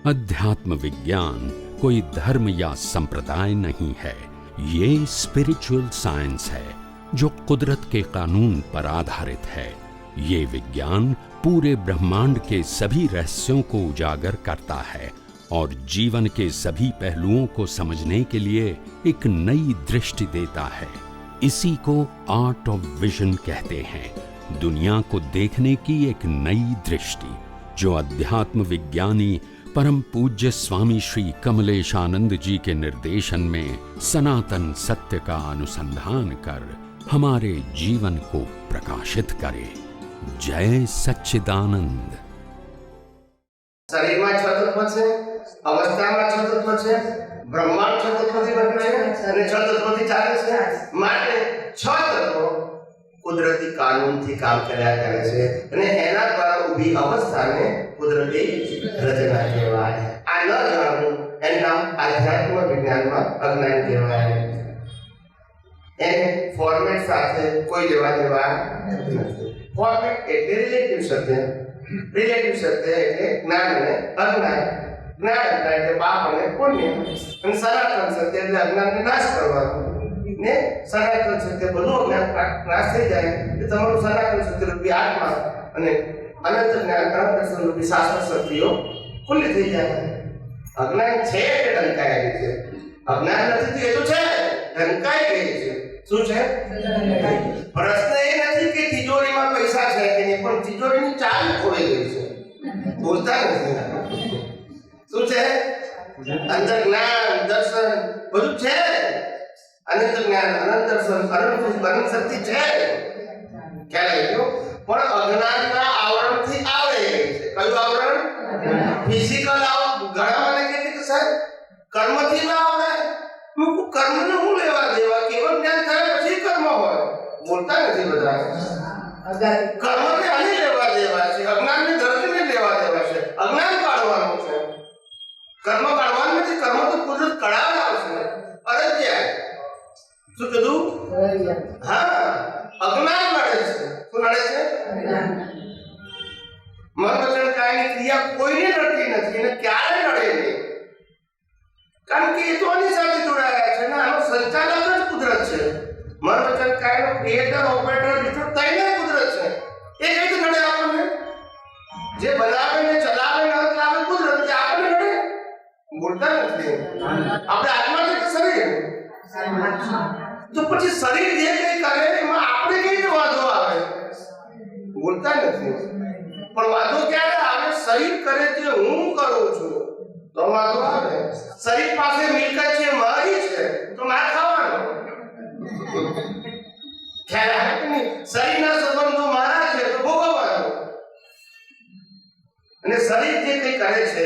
अध्यात्म विज्ञान कोई धर्म या संप्रदाय नहीं है, ये स्पिरिचुअल साइंस है जो कुदरत के कानून पर आधारित है। ये विज्ञान पूरे ब्रह्मांड के सभी रहस्यों को उजागर करता है और जीवन के सभी पहलुओं को समझने के लिए एक नई दृष्टि देता है। इसी को आर्ट ऑफ विजन कहते हैं, दुनिया को देखने की एक नई दृष्टि, जो अध्यात्म विज्ञानी परम पूज्य स्वामी श्री कमलेशानंद जी के निर्देशन में सनातन सत्य का अनुसंधान कर हमारे जीवन को प्रकाशित करे। जय सच्चिदानंद। शरीर में छ तत्व છે, અવસ્થામાં छ તત્વ છે, બ્રહ્માંડ छ તત્વથી બન્યું છે અને छ તત્વથી ચાલે છે। માટે छ તત્વો કુદરતી કાનૂનથી કામ કર્યા કરે છે અને એના દ્વારા ઊભી અવસ્થાને કુદરતી રચના કહેવાય। આ ન જાણવું એનું નામ આધ્યાત્મ વિજ્ઞાનમાં અજ્ઞાન કહેવાય। એને ફોર્મેટ સાથે કોઈ લેવા દેવા નથી। ફોર્મેટ એટલે રિલેટિવ સત્ય, રિલેટિવ સત્ય એટલે જ્ઞાન અને અજ્ઞાન, જ્ઞાન એટલે પાપ અને પુણ્ય, અને સનાતન સત્ય એટલે અજ્ઞાનને નાશ કરવાનો ને સનાતન સત્ય બધું અજ્ઞાન નાશ થઈ જાય એટલે તમારું સનાતન સત્ય રૂપી આત્મા અને અનંત જ્ઞાન અનંત દર્શન રૂપી શાશ્વત શક્તિઓ ખુલ્લી થઈ જાય। અજ્ઞાન છે કે ઢંકાયેલી છે, અજ્ઞાન નથી તો એ તો છે, ઢંકાઈ ગઈ છે। શું છે? પ્રશ્ન એ નથી કે તિજોરીમાં પૈસા છે કે નહીં, પણ તિજોરીની ચાવી ખોવાઈ ગઈ છે, બોલતા નથી। શું છે? અંદર જ્ઞાન દર્શન બધું છે, અનંત જ્ઞાન અનંત દર્શન અનંત શક્તિ છે, ખ્યાલ આવી ગયો। પણ અજ્ઞાનના આવરણથી આવરે છે। કયું આવરણ? ફિઝિકલ આવરણ। ઘણા મને કહે છે કે સાહેબ કર્મથી ના આવડે, હું કર્મને હું લેવા દેવા, કેવળ જ્ઞાન થાય પછી કર્મ હોય, બોલતા નથી બધા। કર્મને આને લેવા દેવા છે, અજ્ઞાનને ધર્મને લેવા દેવા છે, અજ્ઞાન કાઢવાનું છે, કર્મ કાઢવાનું નથી, કર્મ તો કુદરત કઢાવશે। અરજ્યા શું કીધું? હા, અજ્ઞાન નડે છે। શું નડે છે? મન વચન કાયની ક્રિયા કોઈને નડતી નથી અને ક્યારે નડે નહીં, કારણ કે એ તો આની સાથે જોડાયા છે ને, આનો સંચાલક જ કુદરત છે। મન વચન કાયનો ક્રિએટર ઓપરેટર બીજો તઈને કુદરત છે। એ કઈ રીતે નડે આપણને? જે બનાવે ને ચલાવે ને ચલાવે કુદરત, જે આપણને નડે, બોલતા નથી। આપણે આત્મા છે કે શરીર? તો પછી શરીર જે કઈ કરે એમાં આપણે કઈ રીતે વાંધો આવે? બોલતા નથી। પણ વાંધો ક્યારે આવે? શરીર કરે છે, હું કરું છું તો વાંધો આવે। શરીર પાસે મિલકત છે, મારી છે, તો મારે ખાવાનું, ખ્યાલ આવે કે નહીં? શરીરના સંબંધો મારા છે તો ભોગવવાનું। અને શરીર જે કઈ કરે છે,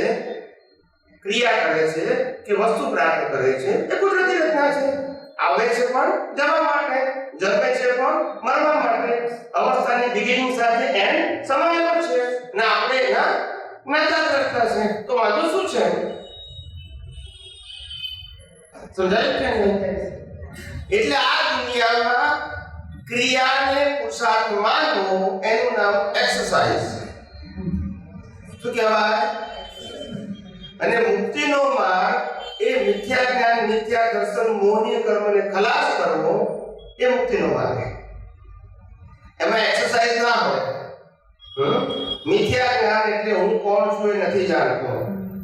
ક્રિયા કરે છે કે વસ્તુ પ્રાપ્ત કરે છે, એ કુદરતી રચના છે। આવે છે પણ જવા માટે, જન્મે છે પણ મરવા માટે, અવસ્થાની બિગિનિંગ સાથે એન્ડ સમાયેલો છે ને આપણે એના નાતાદ્રષ્ટા છે, તો વાંધો શું છે? સમજાય કે નહીં? એટલે આ દુનિયામાં ક્રિયાને પુરુષાર્થ માનવું એનું નામ એક્સરસાઇઝ। શું કહેવાય? અને મુક્તિનો માર્ગ એ મિથ્યા જ્ઞાન મિથ્યા દર્શન મોહનીય કર્મને ખલાસ કરવો એ મુક્તિનો માર્ગ। એમાં એક્સરસાઇઝ ના હોય। મિથ્યા જ્ઞાન એટલે હું કોણ છું એ નથી જાણતો,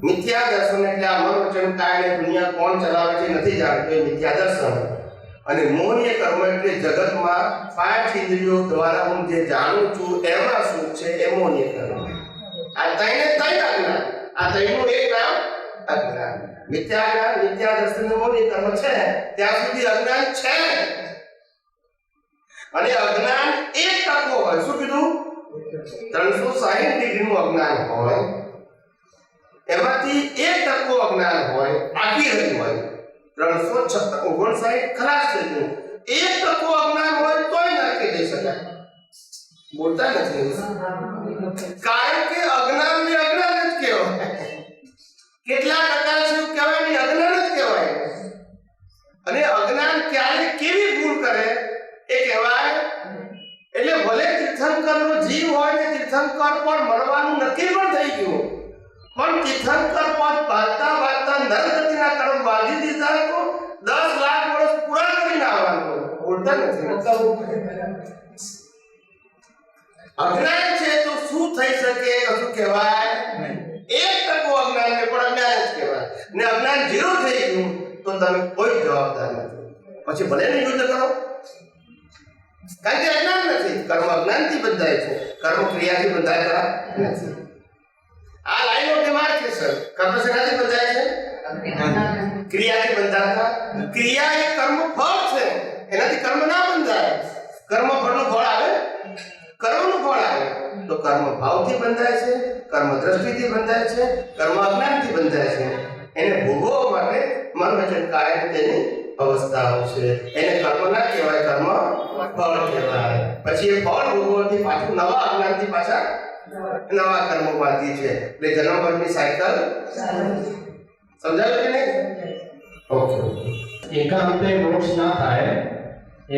મિથ્યા દર્શન એટલે આ મન વચન કાય દુનિયા કોણ ચલાવે છે નથી જાણતો, એ મિથ્યા દર્શન। અને મોહનીય કર્મ એટલે જગતમાં પાંચ ઇન્દ્રિયો દ્વારા હું જે જાણું છું એમાં સુખ છે, એ મોહનીય કર્મ। આ ત્રણે ત્રણ અજ્ઞાન, આ ત્રણનું એક નામ અજ્ઞાન। મિથ્યા જ્ઞાન મિથ્યા દર્શન મોહનીય કર્મ છે ત્યાં સુધી અજ્ઞાન છે। અને અજ્ઞાન 1% હોય। શું કીધું? 360 ડિગ્રીનું અજ્ઞાન હોય, એમાંથી 1% અજ્ઞાન હોય, બાકી રહી હોય 359 ખલાસ થઈ ગયું। 1% અજ્ઞાન હોય તોય નરકે જઈ શકાય, બોલતા નથી। કારણ કે અજ્ઞાનને અજ્ઞાન જ કહેવાય। કેટલા ટકા છે કહેવાય નહીં, અજ્ઞાન જ કહેવાય। અને અજ્ઞાન ક્યારે કેવી ભૂલ કરે એ કહેવાય। એટલે ભલે તીર્થંકરનો જીવ હોય ને તીર્થંકર પણ મરવાનું નક્કી પણ થઈ ગયું, પણ તીર્થંકર પદ બાંધતા બાંધતા નરગતિના કર્મ બાંધી દીધા તો 10 લાખ વર્ષ પૂરા કરીને આવવાનું. બોલતા નથી. અજ્ઞાન છે તો શું થઈ શકે? કશું કહેવાય નહીં. 1% અજ્ઞાન ને પણ અજ્ઞાન જ કહેવાય. ને અજ્ઞાન 0 થઈ ગયું તો તમે કોઈ જવાબદાર નથી. પછી ભલે ને યુદ્ધ કરો, કારણ કે અજ્ઞાન નથી. કર્મ અજ્ઞાનથી બંધાય છે, કર્મ ક્રિયાથી બંધાતા નથી. આ લાઈન ઓફ ડિમાર્કેશન કર્મ શેનાથી બંધાય છે? ક્રિયાથી બંધાતા. ક્રિયા એ કર્મ ફળ છે, એનાથી કર્મ ના બંધાય. કર્મ ફળનું ફળ આવે, કર્મનું ફળ આવે તો કર્મ ભાવથી બંધાય છે, કર્મ દ્રષ્ટિથી બંધાય છે, કર્મ અજ્ઞાનથી બંધાય છે. એને ભોગવવા માટે મન વચન કાય તેની અવસ્થાઓ છે. એને કર્મ ના કહેવાય, કર્મ ફળ કહેવાય. પછી એ ફળ ભોગવવાથી પાછું નવા અજ્ઞાનથી પાછા નવા કર્મો બાંધી છે. એટલે જન્મ મરણની સાયકલ સમજાયું કે નહીં? ઓકે. એકાંતે મોક્ષ ના થાય,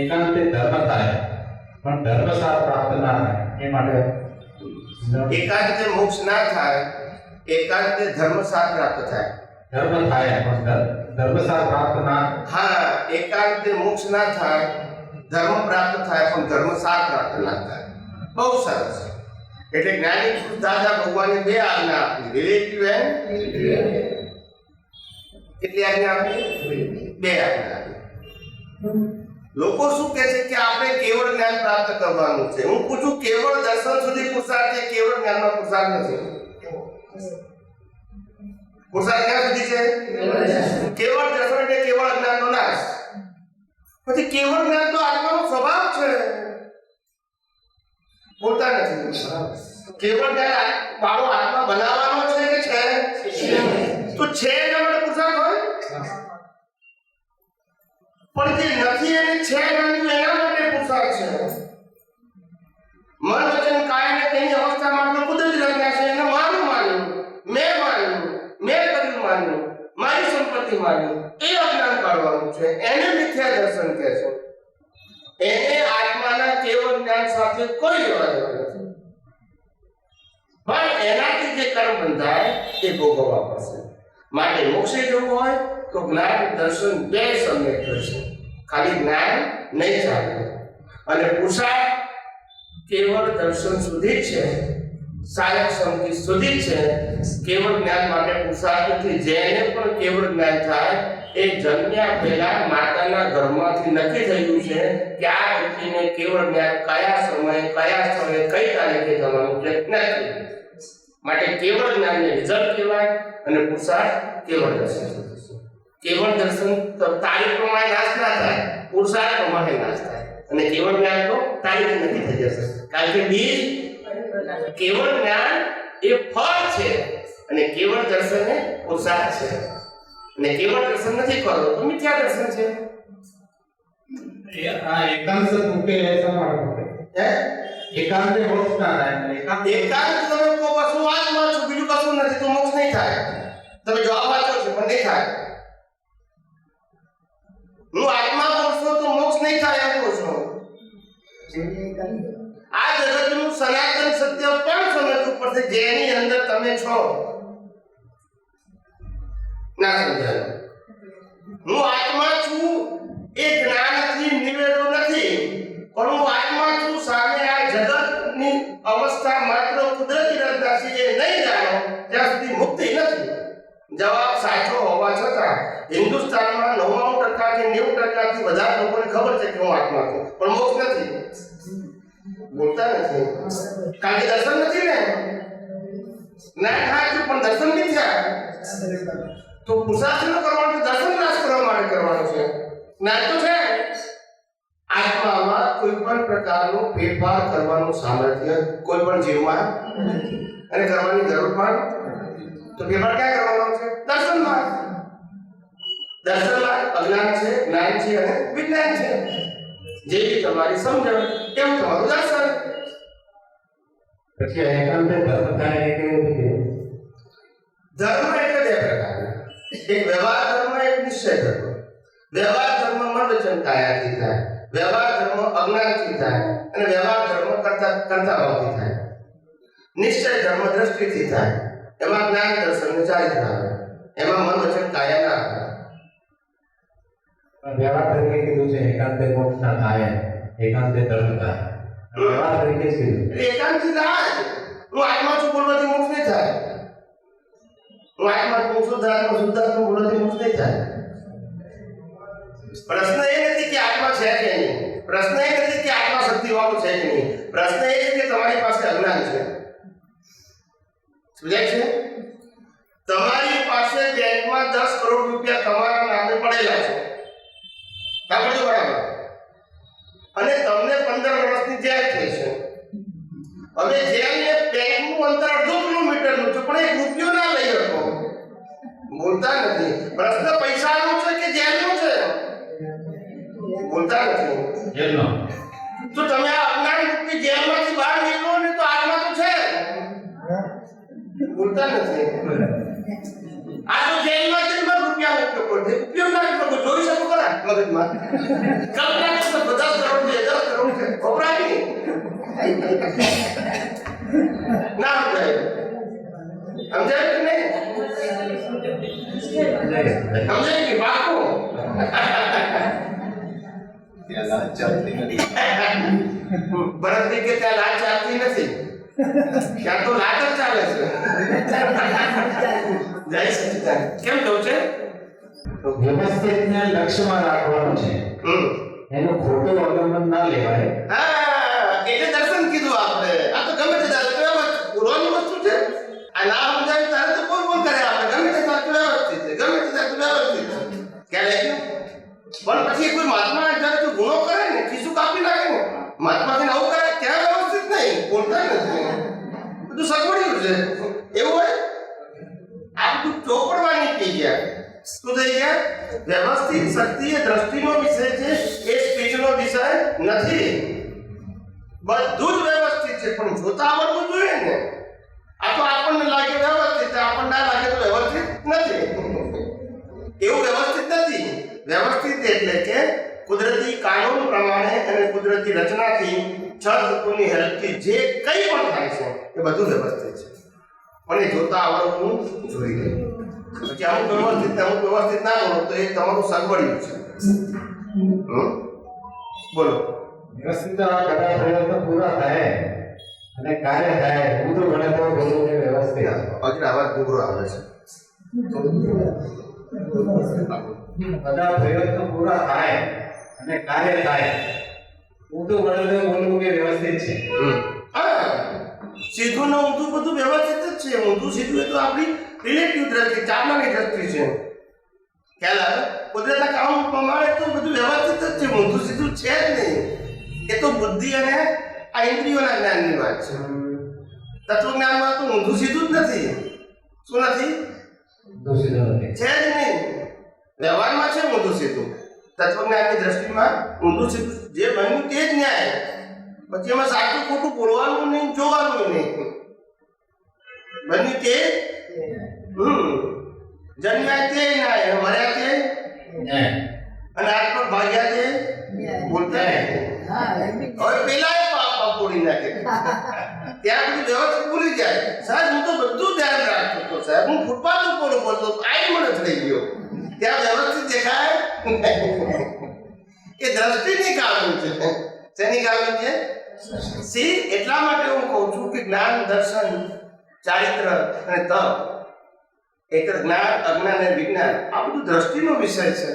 એકાંતે ધર્મ થાય, પણ ધર્મ સાર પ્રાપ્ત ના થાય. એ માટે એકાંતે મોક્ષ ના થાય, એકાંતે ધર્મ સાર પ્રાપ્ત થાય. ધર્મ થાય પણ ધર્મ સાર પ્રાપ્ત ના. હા, એકાંતે મોક્ષ ના થાય, ધર્મ પ્રાપ્ત થાય પણ ધર્મ સાર પ્રાપ્ત ના થાય. બહુ સરસ. એટલે જ્ઞાની પુરુષ દાદા ભગવાને 2 આજ્ઞા આપી, રિલેટિવ એન્ડ કેટલી આજ્ઞા આપી? 2 આજ્ઞા આપી. લોકો શું કહે છે કે આપણે કેવળ જ્ઞાન પ્રાપ્ત કરવાનું છે. હું પૂછું, કેવળ દર્શન સુધી પુરુષાર્થ છે, કેવળ જ્ઞાનમાં પુરુષાર્થ નથી? પુરુષાર્થ ક્યાં સુધી છે? કેવળ દર્શન એટલે કેવળ અજ્ઞાનનો નાશ. પછી કેવળ જ્ઞાન તો આત્માનો સ્વભાવ છે. બોલતા નથી. કેવળ જ્ઞાન મારો આત્મા બનાવવાનો છે કે છે? તો છે એના માટે પુરુષાર્થ હોય, પણ જે નથી એને છે એના માટે પુરુષાર્થ છે. મન વચન કાય ને તેની અવસ્થામાં આપણો કુદરતી રચના છે. એને માન્યું, મેં કર્યું માન્યું, મારી સંપત્તિ માન્યું, એ અજ્ઞાન કાઢવાનું છે. એને મિથ્યા દર્શન કહે છે. એને આત્માના કેવળ જ્ઞાન સાથે કોઈ લેવા દેવા નથી. પણ એનાથી જે કર્મ બંધાય એ ભોગવવા પડશે. માટે મોક્ષે જવું હોય તો જ્ઞાન દર્શન 2 સમેત રહેશે. ખાલી જ્ઞાન નહીં ચાલે. અને પુરુષાર્થ કેવળ દર્શન સુધી જ છે, સાયક સંગતિ સુધી જ છે. કેવળ જ્ઞાન માટે પુરુષાર્થ નથી. જેને પણ કેવળ જ્ઞાન થાય એ જન્મ્યા પહેલા માતાના ગર્ભમાંથી નક્કી થયું છે કે આ વ્યક્તિને કેવળ જ્ઞાન કયા સમયે કયા સ્થળે કઈ તારીખે થવાનું છે નથી. માટે કેવળ જ્ઞાનને રિઝલ્ટ કહેવાય અને પુરુષાર્થ કેવળ દર્શન. કેવળ દર્શન તો તારીખ પ્રમાણે નાશ ના થાય, પુરુષાર્થ પ્રમાણે નાશ થાય. અને કેવળ જ્ઞાન તો તારીખ નક્કી થઈ જશે. કારણ કે બીજ કેવળ જ્ઞાન એ ફળ છે અને કેવળ દર્શન એ પુરુષાર્થ છે. અને કેવળ દર્શન નથી કરો તો મિથ્યા દર્શન છે. આ એકાંત રૂપે એસા માટે હે એકાંતે મોક્ષ ના થાય. એકાંત તમે કહો બસ હું આત્મા છું, બીજું કશું નથી તો મોક્ષ નહીં થાય. તમે જવાબ આપો છો પણ નહીં થાય. હું આત્મા બોલશો તો મોક્ષ નહીં થાય એમ કહું છું. આ જગતનું સનાતન સત્ય પણ સમજવું પડશે. જેની અંદર તમે છો ના સમજાય. હું આત્મા છું એ જ્ઞાનથી નિવેડો નથી, પણ હું આત્મા છું સામે આ જગતની અવસ્થા માત્ર કુદરતી રચના છે એ નહીં જાણો ત્યાં સુધી મુક્તિ નથી. જવાબ સાચો હોવા છતાં હિન્દુસ્તાનમાં 99% કે 90% થી વધારે લોકોને ખબર છે કે હું આત્મા છું, પણ મોક્ષ નથી. બોલતા નથી કારણ કે દર્શન નથી ને. જ્ઞાન થાય પણ દર્શન નથી થયા તો પુરુષાર્થ ન કરવાનો, દર્શન નાશ કરવા માટે કરવાનો છે. જ્ઞાન તો છે. આત્મામાં કોઈ પણ પ્રકારનું ફેરફાર કરવાનું સામર્થ્ય કોઈ પણ જીવમાં અને કરવાની જરૂર પણ. તો ફેરફાર ક્યાં કરવાનો છે? દર્શનમાં. દર્શનમાં અજ્ઞાન છે, જ્ઞાન છે અને વિજ્ઞાન છે. જેવી તમારી સમજણ એવું તમારું દર્શન. પછી એકાંતે ધર્મ થાય કે ધર્મ એટલે 2 પ્રકારના. એક વ્યવહાર ધર્મ, એક નિશ્ચય ધર્મ. વ્યવહાર ધર્મ મન વચન કાયાથી થાય, વ્યવહાર ધર્મ અજ્ઞાનથી થાય અને વ્યવહાર ધર્મ કરતા ભાવથી થાય. નિશ્ચય ધર્મ દ્રષ્ટિથી થાય. એમાં જ્ઞાન દર્શન ને ચારિત્ર આવે, એમાં મન વચન કાયા ના આવે. પણ વ્યવહાર તરીકે કીધું છે એકાંતે મોક્ષ ના થાય, એકાંતે ધર્મ થાય. વ્યવહાર તરીકે જ કીધું. એટલે એકાંતથી થાય. હું આત્મા છું બોલવાથી મોક્ષ નહીં થાય. હું આત્મા છું શુદ્ધાત્મા શુદ્ધાત્મા બોલવાથી મોક્ષ નહીં થાય. પ્રશ્ન એ નથી કે આત્મા છે કે નહીં, પ્રશ્ન એ નથી કે આત્મા શક્તિવાળો છે કે નહીં, પ્રશ્ન એ છે કે તમારી પાસે અજ્ઞાન છે. સમજાય છે? તમારી પાસે બેંકમાં 10 કરોડ રૂપિયા તમારા નામે પડેલા છે, સાંભળજો બરાબર, અને તમને 15 વર્ષની જેલ થઈ છે. હવે જેલને બેંકનું અંતર 2 કિલોમીટરનું છે, પણ 1 રૂપિયો ના લઈ શકો. બોલતા નથી. પ્રશ્ન પૈસાનો છે કે જેલનો છે? બોલતા નથી. જેલનો. તો તમે આ અજ્ઞાન રૂપી જેલમાંથી બહાર નીકળો ને તો આત્મા તો છે. બોલતા નથી. આ તો જેલમાં જેલમાં રૂપિયા ઉપયોગ કરશે, ઉપયોગ ના કરો, જોઈ શકો ખરા મગજમાં. કલ્પના કરશો 10 કરોડ છે, 10 કરોડ છે, ખબરાય નહીં ના સમજાય. સમજાય કે નહીં? સમજાય કે બાકો ભરતજી કે ત્યાં લાજ ચાલતી નથી, ત્યાં તો લાજ જ ચાલે છે. જય સચિદાનંદ. કેમ કહું છે? વ્યવસ્થિતને લક્ષ્યમાં રાખવાનું છે, એનું ખોટું અવલંબન ના લેવાય. હા, એટલે દર્શન કીધું આપણે. આ તો ગમે તે બોલવાની વસ્તુ છે. આ ના સમજાય તારે તો બોલ કરે આપણે. ગમે તે વાત વ્યવસ્થિત છે, ગમે તે વાત વ્યવસ્થિત છે. ક્યાં લાગ્યું? પણ પછી કોઈ મહાત્મા જ્યારે જો ગુનો કરે ને, ખીસું કાપી નાખે ને, મહાત્માથી આવું કરે ત્યાં વ્યવસ્થિત નહીં, બોલતા નથી, બધું સગવડ્યું છે. એવું હોય આ બધું ચોપડવાની થઈ ગયા. શું થઈ ગયા? વ્યવસ્થિત શક્તિ એ દ્રષ્ટિનો વિષય છે, એ સ્પીચનો વિષય નથી. બધું જ વ્યવસ્થિત છે, પણ જોતા આવડવું જોઈએ ને. આ તો આપણને લાગે વ્યવસ્થિત, આપણને ના લાગે તો વ્યવસ્થિત નથી. એવું વ્યવસ્થિત નથી. વ્યવસ્થિત એટલે કે કુદરતી કાનૂન પ્રમાણે અને કુદરતી રચનાથી 6 તત્વોની હેલ્પથી જે કંઈ પણ થાય છે એ બધું વ્યવસ્થિત છે, પણ એ જોતા આવડવું જોઈએ. પછી અમુક વ્યવસ્થિત ના બોલો તો એ તમારું સગવડ્યું છે. બોલો. વ્યવસ્થિત બધા પ્રયત્નો પૂરા થાય અને કાર્ય થાય, ઊંધું ગણે તો બોલવું કે વ્યવસ્થિત. હજી આવાજ ગુગરો આવે છે. બધા પ્રયત્નો પૂરા થાય અને કાર્ય થાય, ઊંધું ગણે તો બોલવું કે વ્યવસ્થિત છે. સીધું ને ઊંધું બધું વ્યવસ્થિત જ છે. ઊંધું સીધું એ તો આપણી રિલેટિવ દ્રષ્ટિ, ચાલનાની દ્રષ્ટિ છે. ખ્યાલ આવે? કુદરતના કામ પ્રમાણે તો બધું વ્યવસ્થિત જ છે, ઊંધું સીધું છે જ નહીં. એ તો બુદ્ધિ અને આ ઇન્દ્રિયોના જ્ઞાનની વાત છે. તત્વજ્ઞાનમાં તો ઊંધું સીધું જ નથી. શું નથી? ઊંધું સીધું નથી, છે જ નહીં. વ્યવહારમાં છે ઊંધું સીધું. તત્વજ્ઞાનની દ્રષ્ટિમાં ઊંધું સીધું જે બન્યું તે જ ન્યાય. પછી એમાં સાચું ખોટું બોલવાનું નહીં, જોવાનું નહીં. બન્યું તે જન્મ્યા તે ન્યાય, મર્યા તે અને આજ પર ભાગ્યા તે બોલતા હવે પેલા પાપ બોલી નાખે. ત્યાં બધું વ્યવસ્થિત ભૂલી જાય. સાહેબ હું તો બધું ધ્યાન રાખતો હતો, સાહેબ હું ફૂટપાથ ઉપર બોલતો, આઈ મને થઈ ગયો. ત્યાં વ્યવસ્થિત દેખાય એ દ્રષ્ટિની કામી છે. શેની કામી છે? સી એટલા માટે હું કહું છું કે જ્ઞાન, દર્શન, ચારિત્ર અને તપ, એક જ્ઞાન, અજ્ઞાન અને વિજ્ઞાન, આ બધું દ્રષ્ટિનો વિષય છે.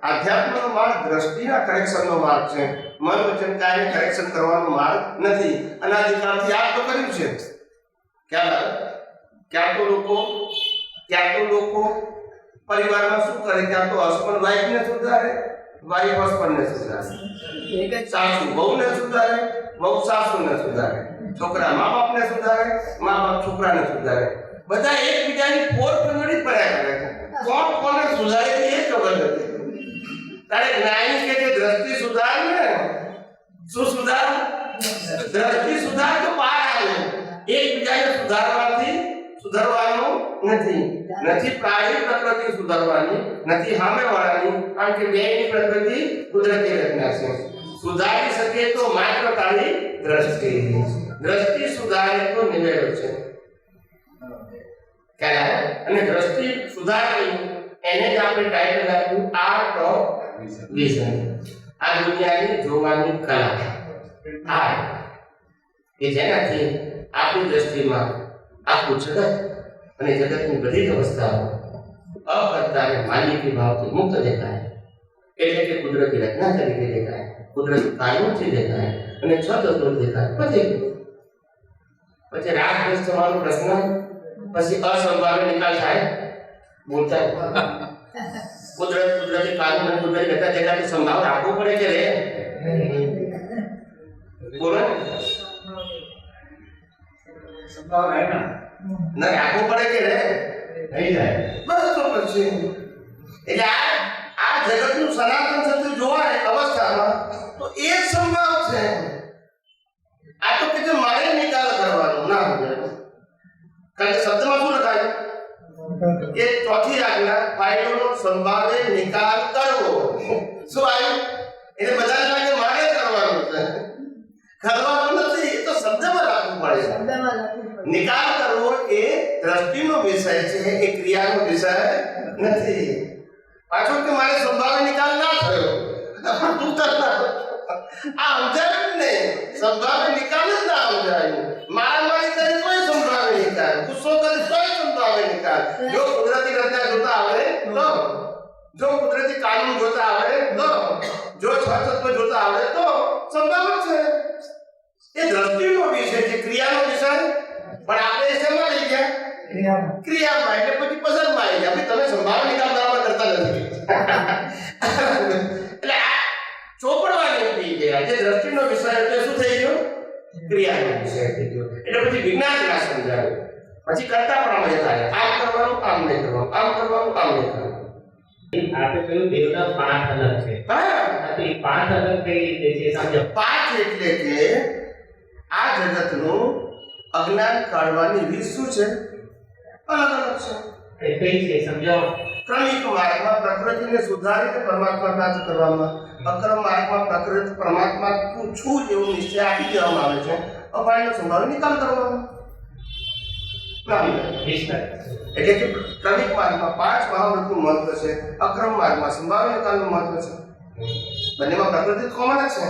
આધ્યાત્મનો માર્ગ દ્રષ્ટિના કરેક્શનનો માર્ગ છે. મન વચન કાયને કરેક્શન કરવાનો માર્ગ નથી. અનાદિકાળથી આ તો કર્યું છે. ક્યાં તો લોકો પરિવારમાં શું કરે? ક્યાં તો હસબન્ડ વાઈફને સુધારે, વાઈફ હસબન્ડને સુધારે, સાસુ વહુને સુધારે, વહુ સાસુને સુધારે, છોકરા મા બાપને સુધારે, મા બાપ છોકરાને સુધારે. બધા એકબીજાની પોર પંગડી પડ્યા કરે છે. કોણ કોને સુધારે એ ખબર નથી. તારે જ્ઞાની કે જે દ્રષ્ટિ સુધાર ને, શું સુધાર? દ્રષ્ટિ સુધાર તો બહાર આવે. એકબીજાને સુધારવાનું નથી પ્રાણી પ્રકૃતિ સુધારવાની, નથી સામેવાળાની, કારણ કે બેની પ્રકૃતિ કુદરતી રચના છે. સુધારી શકે તો માત્ર તારી દ્રષ્ટિ સુધારે તો નિવેડો છે. ખ્યાલ આવે? અને દ્રષ્ટિ સુધારવી એને જ આપણે ટાઇટલ આપ્યું આર્ટ ઓફ વિઝન. આ દુનિયાની જોવાની કલા, આર્ટ કે જેનાથી આપણી દ્રષ્ટિમાં આખું જગત અને જગતની બધી અવસ્થાઓ અકર્તા અને માલિકી ભાવથી મુક્ત દેખાય. એટલે કે કુદરતી રચના તરીકે દેખાય, કુદરતી કાનૂનથી દેખાય અને છતત્વ દેખાય. પછી રાગદ્વેષ થવાનો પ્રશ્ન, પછી અસંભાવ્ય નિકાલ થાય. બોલતા કુદરતી કાનૂન અને કુદરતી રચના દેખાય સંભાવ રાખવો પડે કે રે? બોલો સંભાવ રહે ના રાખવો પડે કે રે? થઈ જાય. બસ તો પછી એટલે આ જગતનું સનાતન સત્ય જોવાય અવસ્થામાં તો એ જ સંભાવ છે. આ તો કે મારે નિકાલ કરવાનો ના હોય. કારણ કે શબ્દમાં શું લખાયું કે ચોથી આજ્ઞા ફાઇલોનો સંભાવે નિકાલ કરવો. શું આવ્યું? એટલે બધાને લાગે મારે કરવાનું છે, કરવાનું નથી. એ તો શબ્દમાં રાખવું પડે. નિકાલ કરવો એ દ્રષ્ટિનો વિષય છે, એ ક્રિયાનો વિષય નથી. પાછું કે મારે સંભાવે નિકાલ ના થયો, તું કરતા આ સમજાયું ને? સંભાવે નિકાલ જ ના સમજાયું. મારામારી કરી તોય સંભાવે નિકાલ, ગુસ્સો કરી તોય સંભાવે નિકાલ. જો કુદરતી રચના જોતા આવડે તો, જો કુદરતી કાનૂન જોતા આવડે તો, જો છતત્વ જોતા આવડે તો સંભાવ છે. એ દ્રષ્ટિનો વિષય છે, ક્રિયાનો વિષય. પણ આપણે શેમાં લઈ ગયા? ક્રિયામાં. એટલે પછી પસંદમાં આવી ગયા. તમે સંભાવ નિકાલ બરાબર કરતા નથી. એટલે આ ચોપડવાની થઈ ગયા. જે દ્રષ્ટિનો વિષય હતો શું થઈ ગયો? ક્રિયાનો વિષય થઈ ગયો. એટલે પછી વિજ્ઞાન ના સમજાવ્યું. પછી કરતા પ્રમાણે થાય. આમ કરવાનું, આમ નહીં કરવાનું, આમ કરવાનું, આમ નહીં કરવાનું. આપે કહ્યું દેવના 5 અલગ છે. હા, તો એ 5 અલગ કઈ રીતે છે સમજો. 5 એટલે કે આ જગતનું અજ્ઞાન કાઢવાની રીત શું છે? અલગ અલગ છે. એ કઈ છે સમજો. ક્રમિક માર્ગમાં પ્રકૃતિને સુધારીને પરમાત્મા પ્રાપ્ત કરવામાં, અક્રમ માર્ગમાં પ્રકૃતિ પરમાત્મા તું છું જેવું નિશ્ચય આપી દેવામાં આવે છે. અપાયનો સંભાવ નિકાલ કરવાનો. એટલે કે ક્રમિક માર્ગમાં 5 મહાવૃત્તનું મહત્વ છે, અક્રમ માર્ગમાં સંભાવ નિકાલનું મહત્વ છે. બંનેમાં પ્રકૃતિ કોમન જ છે.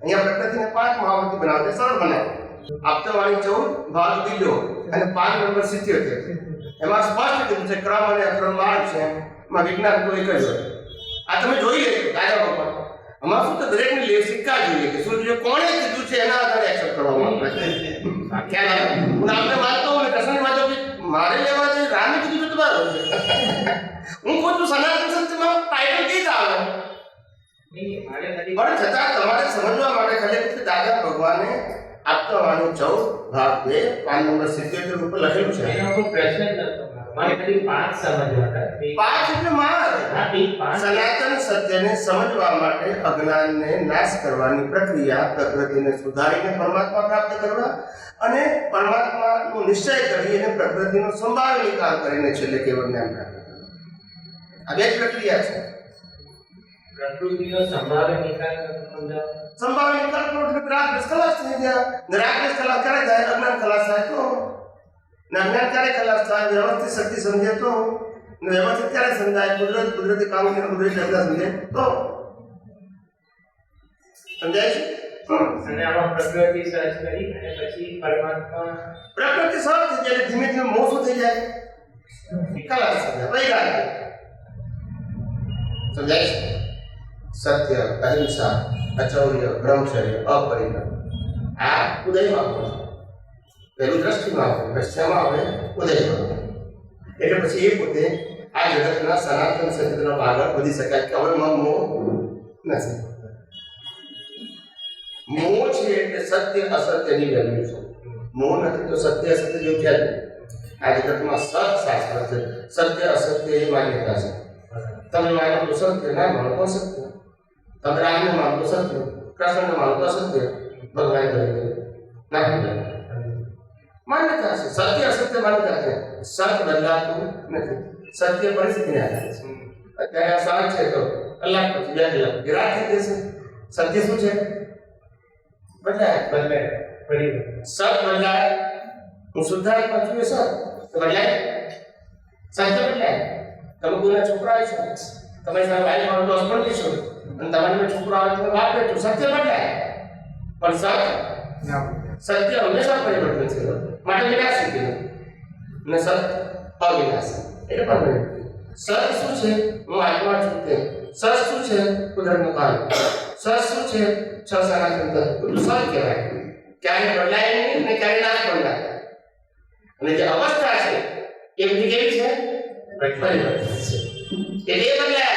અહીંયા પ્રકૃતિને 5 મહાવૃત્તિ બનાવતે સરળ બનાવો. આપતાવાળી 14 ભાગ બીજો અને 5 નંબર 77. એમાં સ્પષ્ટ કીધું છે ક્રમ અને અક્રમ માર્ગ છે. એમાં વિજ્ઞાન તો એક જ હોય. આ તમે જોઈ લેજો દાદા બાપા. આમાં શું તો દરેકને લે સિક્કા જોઈએ કે શું જોઈએ, કોણે કીધું છે એના આધારે એક્સેપ્ટ કરવામાં આવે. ખ્યાલ આવે? હું આપણે વાંચતો હું કૃષ્ણની વાંચો કે મારે લેવા છે રામે કીધું છે તમારું. હું કહું છું સનાતન સંતમાં ટાઇટલ કઈ જ આવે. પણ છતાં તમારે સમજવા માટે ખાલી દાદા ભગવાને આપતાવાણી 14 ભાગ 2 5 નંબર 77 ઉપર લખેલું છે. એનો કોઈ પ્રશ્ન જ નતો. મારે ખાલી 5 સમજવા હતા. 5 એટલે માર. હા, એ 5 સનાતન સત્યને સમજવા માટે અજ્ઞાનને નાશ કરવાની પ્રક્રિયા, પ્રકૃતિને સુધારીને પરમાત્મા પ્રાપ્ત કરવા અને પરમાત્માનો નિશ્ચય કરી અને પ્રકૃતિનો સંભાવ્ય નિકાલ કરીને છેલ્લે કેવળ જ્ઞાન પ્રાપ્ત. આ બે પ્રક્રિયા છે. પ્રકૃતિનો સંભાવ્ય નિકાલ સમજો. સંભાવ્ય નિકાલ કરો એટલે રાગ ખલાસ થઈ ગયા. રાગ ખલાસ ક્યારે થાય? અજ્ઞાન ખલાસ થાય તો. અજ્ઞાન ક્યારે ખલાસ થાય? વ્યવસ્થિત શક્તિ સમજે તો. વ્યવસ્થિત ક્યારે સમજાય? કુદરતી કામ કે કુદરતી રચના સમજે તો. સમજાય છે? અને આમાં પ્રકૃતિ સર્ચ કરી અને પછી પરમાત્મા પ્રકૃતિ સર્ચ થઈ જાય ધીમે ધીમે મોહ શું થઈ જાય? ખલાસ થઈ જાય. વૈરાગ. સમજાય છે? સત્ય, અહિંસા, અચૌર્ય, બ્રહ્મચર્ય, અપરિગ્રહ. આ ઉદયમાં આવે. પહેલું દ્રષ્ટિમાં આવે, પશ્ચિમમાં આવે, ઉદયમાં. એટલે પછી એ પોતે આ જગતના સનાતન સત્યના આગળ વધી શકાય કે હવે મોહ નથી. મોહ છે એટલે સત્ય અસત્યની વેલ્યુ છે. મોહ નથી તો સત્ય અસત્ય જેવું છે. આ જગતમાં સત શાસ્ત્ર છે. સત્ય અસત્ય એ માન્યતા છે. તમે માનો તો સત્ય, ના માનો તો સત્ય. તમે રામને માનો તો સત્ય, કૃષ્ણને માનો તો સત્ય. ભગવાન તરીકે ના માન્યતા છે. સત્ય અસત્ય માન્યતા છે. સત્ય બદલાતું નથી. સત્ય પરિસ્થિતિને આધારે છે. અત્યારે આ સાંજ છે તો કલાક પછી 2 કલાક રાત થઈ જશે. સત્ય શું છે? બદલાય. પરિવર્તન. સત બદલાય. હું શુદ્ધાત્મા છું એ સત બદલાય. સત્ય બદલાય. તમે કોઈના છોકરા છો, તમારી સામે વાઈફ હોય તો હસબન્ડ છો, અને તમારી છોકરા હોય તો બાપ છો. સત્ય બદલાય પણ સત્ય હંમેશા પરિવર્તનશીલ હોય. માટે વિનાશી કીધું ને સત્ય અવિનાશી એટલે પરમાનન્ટ. સત્ય શું છે? હું આત્મા છું તે. સત્ય શું છે? કુદરતનું કાનૂન. સત્ય શું છે? છ સનાતન તત્વ. બધું સત્ય કહેવાય. ક્યારે બદલાય નહીં ને ક્યારે નાશ પણ ના થાય. અને જે અવસ્થા છે એ બધી કેવી છે? પરિવર્તન છે. એટલે એ બદલાય